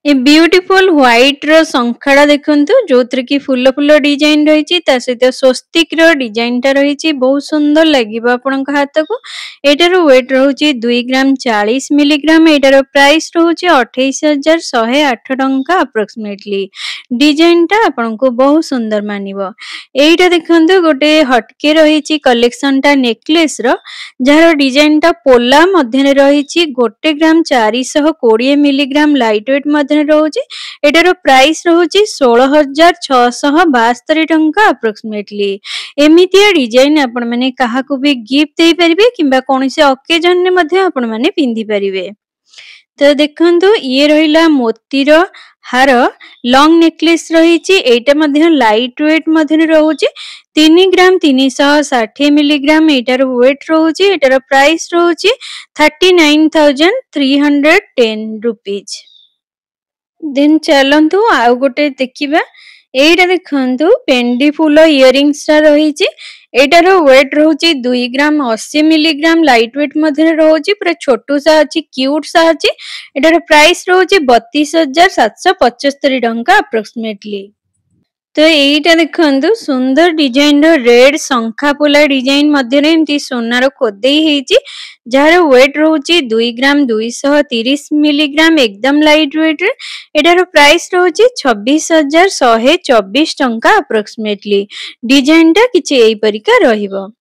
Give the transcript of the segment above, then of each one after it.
A beautiful white रो शंखाड़ा देखंतु जोथरे की फूल फूल design रही सहित स्वस्तिक रो डिजाइन टा रही बहुत सुंदर लगे आपण हाथ को। एटार वेट रोचे 2 ग्राम 40 मिलीग्राम। एटार प्राइस रोचे 28,108 टंका अप्रोक्सीमेटली। डिजाइन टा आपण को बहुत सुंदर मानिबो। एटा देखंतु गोटे हटके रही कलेक्शन टा नेकलेस रो जार डिजाइन टा पोला मध्य रही 1 ग्राम 420 मिलीग्राम लाइट वेट मध्य रोचे। एटार प्राइस रोचे 16,672 टंका अप्रोक्सीमेटली। एमितिया डिजाइन आपण माने काहाकू भी गिफ्ट दे परिबे किंबा कोनसे ओकेजन ने मध्य आपण माने पिंदी परिबे। तो देखंतु ये रहिला मोतीर हार लॉन्ग नेकलेस रही। एटा मध्य लाइट वेट मध्य रोचे 3 ग्राम 360 मिलीग्राम। एटार वेट रोचे। एटार प्राइस रोचे 39,310 रुपीज। देन चलंतु आउ गोटे देखिबा। एटा देखंतु पेंडी फूल इयरिंग्स रही। एटार वेट रोचे 2 ग्राम 80 मिलीग्राम। लाइट वेट मध्य रोचे पूरा छोटू सा अछि क्यूट सा अछि। एटार प्राइस रोचे 32,775 टंका अप्रोक्सीमेटली। तो एटा देखंतु सुंदर डिजाइन रो रेड शंखा पोला डिजाइन मध्य एमती सोनार खोदेई हेची जार वेट रोचे 2 ग्राम 230 मिलीग्राम एकदम लाइट वेट रे। एटार प्राइस रोचे 26,124 टंका अप्रोक्सीमेटली। डिजाइन टा किछि एई परिका रहिबो।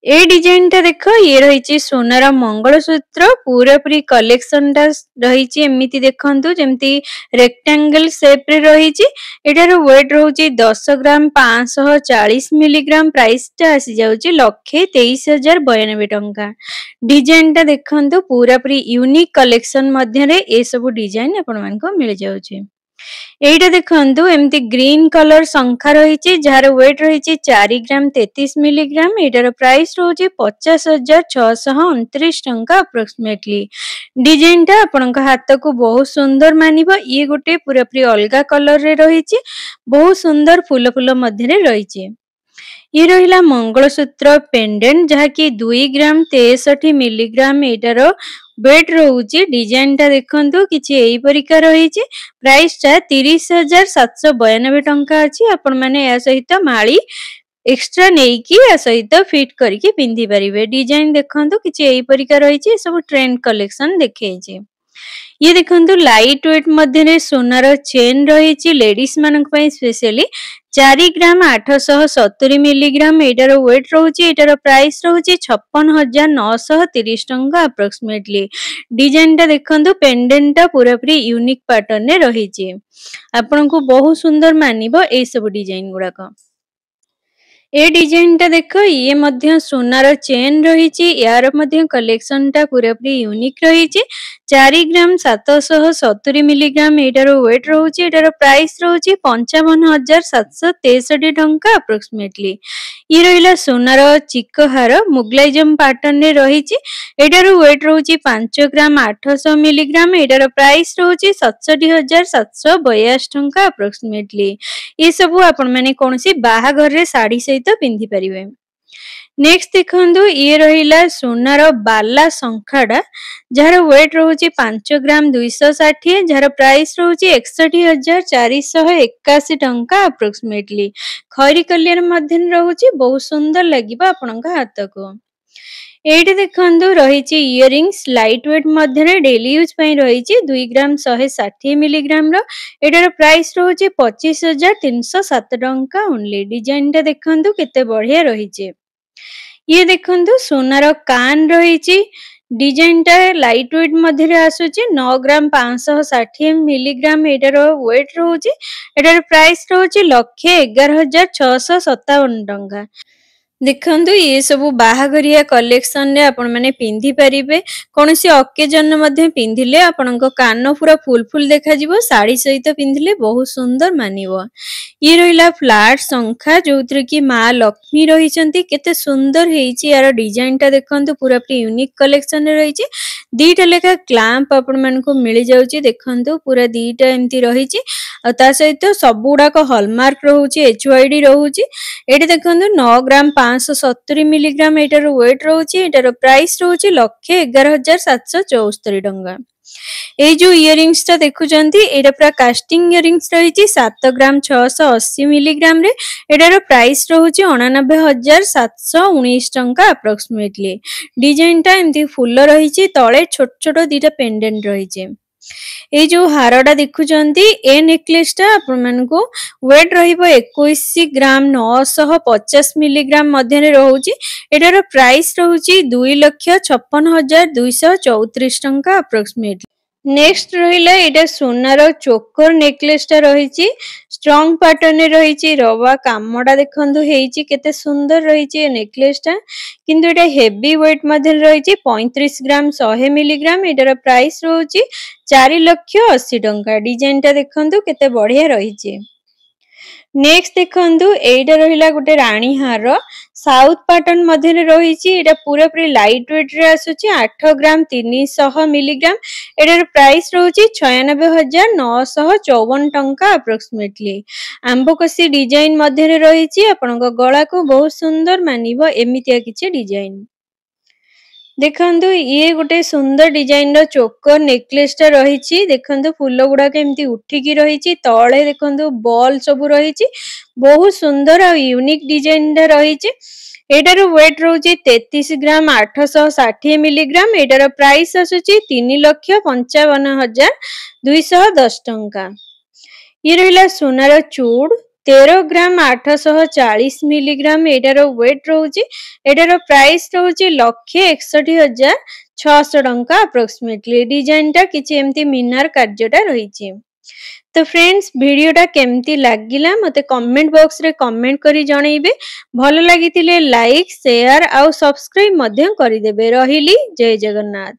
ए डिजाइन टा देखो ये रही सोनार मंगलसूत्र पूरा पूरी कलेक्शन टा रही एमती देखंतु जेमती रेक्टेंगल शेप रे रही। एटार वेट रोचे 10 ग्राम 540 मिलीग्राम। प्राइस टा आसी जाउची 1,23,092 टंका। डिजाइन टा देखंतु पूरा पूरी यूनिक कलेक्शन मध्य रे ए सब डिजाइन आपण मानको मिल जाउची। एटा देखंतु एमती ग्रीन कलर शंखा रही जार वेट रही 4 ग्राम 33 मिलीग्राम। एटार प्राइस रोचे 50,629 टंका अप्रोक्सीमेटली। डिजाइन टा आपण हाथ को बहुत सुंदर मानिबो। ये गोटे पूरा पूरी अलगा कलर रे रही बहुत सुंदर फूल फूल मध्य रे रही। ये रहिला मंगलसूत्र पेंडेंट जहाँकि 2 ग्राम 63 मिलीग्राम। एटार वेट रोचे। डिजाइन टा देखंतु किछि एई परिका रही। प्राइस टा 30,792 टंका अछि। आपण माने या सहित माली एक्स्ट्रा नेकी या सहित फिट करके पिंदी परिबे। डिजाइन देखंतु किछि एई परिका रही। सब ट्रेंड कलेक्शन देखैछि। ये देखंतु लाइट वेट मध्य सोनार चेन रही लेडीज मानक पई स्पेशली 4 ग्राम 870 मिलीग्राम। एटार वेट रोचे। एटार प्राइस रोचे 56,930 टंका अप्रोक्सीमेटली। डिजाइन टा देखंतु पेंडेंट टा पूरा पूरी यूनिक पैटर्न ने रही। आपन को बहुत सुंदर मानिबो ए सब डिजाइन गुडाक। ए डिजाइन टा देखो ये मध्य सोनार चेन रही। यार मध्य कलेक्शन टा पूरा पूरी यूनिक रही। 4 ग्राम 770 मिलीग्राम। एटार वेट रोचे। एटार प्राइस रोचे 55,763 टंका अप्रोक्सीमेटली। ये रहिला सोनार चिकहार मुगलाइजम पैटर्न रे रही। एटार वेट रोचे 5 ग्राम 800 मिलीग्राम। एटार प्राइस रोचे 67,782 टंका अप्रोक्सीमेटली। ये सब आपण माने कोनसी बाहाघर रे साड़ी सहित पिंदी परिबे। नेक्स्ट देखंतु ये रहिला सोनार बाला शंखाड़ा जार वेट रोचे 5 ग्राम 260। जार प्राइस रोचे 61,481 टंका अप्रोक्सीमेटली। खरी कलियर मध्य रोचे बहुत सुंदर लगिबा आपनका हाथ को। एटे देखंतु रही इयरिंग्स लाइट वेट मध्य डेली यूज पई रही 2 ग्राम 160 मिलीग्राम रो। एटार प्राइस रोचे 25,307 टंका ओनली। डिजाइन टा देखंतु केते बढ़िया रही। ये देखंतु सोनार कान रही। डिजाइन टा लाइट वेट मध्य आसुची 9 ग्राम 560 मिलीग्राम। एटार वेट रोचे। एटार प्राइस रोचे 1,11,657 टंका। देखंतु ये सब बाहाघरिया कलेक्शन रे आपण माने पिंदी परिबे। कोनसी ओकेजन मध्ये पिंधिले आपणको कान पूरा फुल फुल देखा जिवो। साड़ी सहित पिंधिले बहुत सुंदर मानिवो। ये रहिला फ्लैट शंखा जोथरे की मां लक्ष्मी रहिचंती केते सुंदर हेची। यार डिजाइन टा देखंतु पूरा पूरी यूनिक कलेक्शन रे रहिची। दीटा लेखा क्लैंप आपण मानको मिल जाउची। देखंतु पूरा दीटा एम्ति रहिची। आ ता सहित सबुडा को हॉलमार्क रहउची एचवाईडी रहउची। एटी देखंतु 9 ग्राम 570 मिलीग्राम एटार वेट रहउची। एटार प्राइस रहउची 1,11,774 टंका। এই जो इयरिंग्स टा देखुचंती एटा पूरा कास्टिंग इयरिंग्स रही 7 ग्राम 680 मिलीग्राम रे एटार प्राइस रहउची 89,719 टंका अप्रोक्सीमेटली। डिजाइन टा एमती फूल रही तले छोट छोट दीटा पेंडेंट रही। ये जो हारटा देखुचंती ए नेकलेस टा आपण मानको वेट रहिबो 21 ग्राम 950 मिलीग्राम मध्य रे रहउची। एटार प्राइस रहउची 2,56,234 टंका अप्रोक्सीमेटली। नेक्स्ट रहिला एटा सोनार चोकर नेकलेस टा रही स्ट्रॉन्ग पैटर्न रही रवा कामटा देखंदु हेची केते सुंदर रही नेकलेस टा किंतु एटा हेवी वेट मध्य रही 35 ग्राम 100 मिलीग्राम एटार प्राइस रहउची 4,80,000 टंका। डिजाइन टा देखंदु केते बढ़िया रही। नेक्स्ट देखंदु एटा रहिला गोटे रानी हार साउथ पैटर्न मध्य रही एटा पूरा पूरी लाइट वेट रे आसुची 8 ग्राम 300 मिलीग्राम एटार प्राइस रहउची 96,954 टंका अप्रोक्सीमेटली। आंबकसी डिजाइन मध्य रही आपनका गळा को बहुत सुंदर मानिबो एमितिया किछि डिजाइन। देखंदु ये गोटे सुंदर डिजाइन रो चोकर नेकलेस टा रही देखंदु फूल गुडा केमती उठिकी रही तळे देखंदु बॉल सब रही बहुत सुंदर और यूनिक डिजाइन टा रही। एटार वेट रहउची 33 ग्राम 860 मिलीग्राम एटार प्राइस आसुची 3,55,210 टंका। ये रहिला सोनार चूड़ 13 ग्राम 840 मिलीग्राम एटार वेट रहउची एटार प्राइस रहउची 1,61,600 टंका अप्रोक्सीमेटली। डिजाइन टा किछि एमती मीनार कार्यटा रहिछि। तो फ्रेंड्स वीडियोटा केमती लागिला मते कमेंट बॉक्स रे कमेंट करी जणैबे। भलो लागितिले लाइक शेयर आउ सब्सक्राइब मध्य करि देबे। रहिली जय जगन्नाथ।